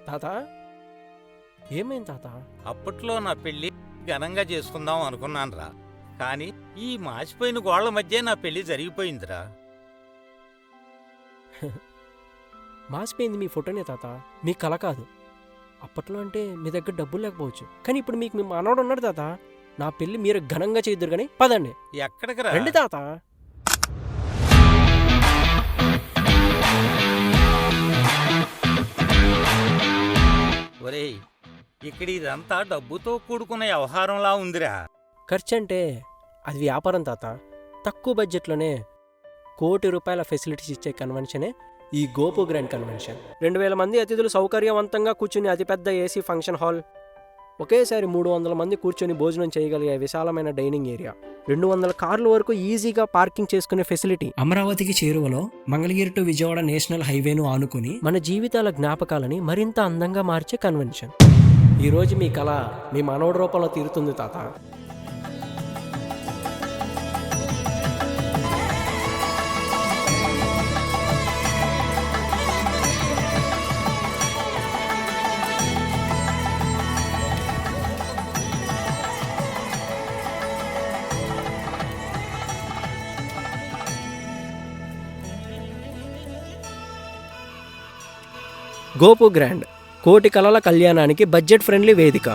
తాత ఏమైంది తాత? అప్పట్లో నా పెళ్లి ఘనంగా చేసుకుందాం అనుకున్నానురా. కానీ ఈ మాసిపోయిన గోళ్ల మధ్య నా పెళ్లి జరిగిపోయిందిరా. మాసిపోయింది మీ ఫోటోనే తాత, మీ కళ కాదు. అప్పట్లో అంటే మీ దగ్గర డబ్బులు లేకపోవచ్చు, కానీ ఇప్పుడు మీకు మీ మనవడు ఉన్నాడు తాత. నా పెళ్లి మీరు ఘనంగా చేద్దరు కానీ పదండి. ఎక్కడికి రా? రండి తాత. ఒరేయ్, ఇక్కడ ఇదంతా డబ్బుతో కూడుకున్న వ్యవహారంలా ఉందిరా. ఖర్చు అంటే అది వ్యాపారం తాత. తక్కువ బడ్జెట్లోనే ₹1,00,00,000 ఫెసిలిటీస్ ఇచ్చే కన్వెన్షనే ఈ గోపు గ్రాండ్ కన్వెన్షన్. 2,000 మంది అతిథులు సౌకర్యవంతంగా కూర్చుని అతిపెద్ద ఏసీ ఫంక్షన్ హాల్, ఒకేసారి 300 మంది కూర్చొని భోజనం చేయగలిగే విశాలమైన డైనింగ్ ఏరియా, 200 కార్ల వరకు ఈజీగా పార్కింగ్ చేసుకునే ఫెసిలిటీ. అమరావతికి చేరువలో మంగళగిరి టు విజయవాడ నేషనల్ హైవేను ఆనుకుని మన జీవితాల జ్ఞాపకాలని మరింత అందంగా మార్చే కన్వెన్షన్. ఈరోజు మీ కళ మీ మనవడి రూపంలో తీరుతుంది తాత. గోపు గ్రాండ్, కోటి కళల కళ్యాణానికి బడ్జెట్ ఫ్రెండ్లీ వేదిక.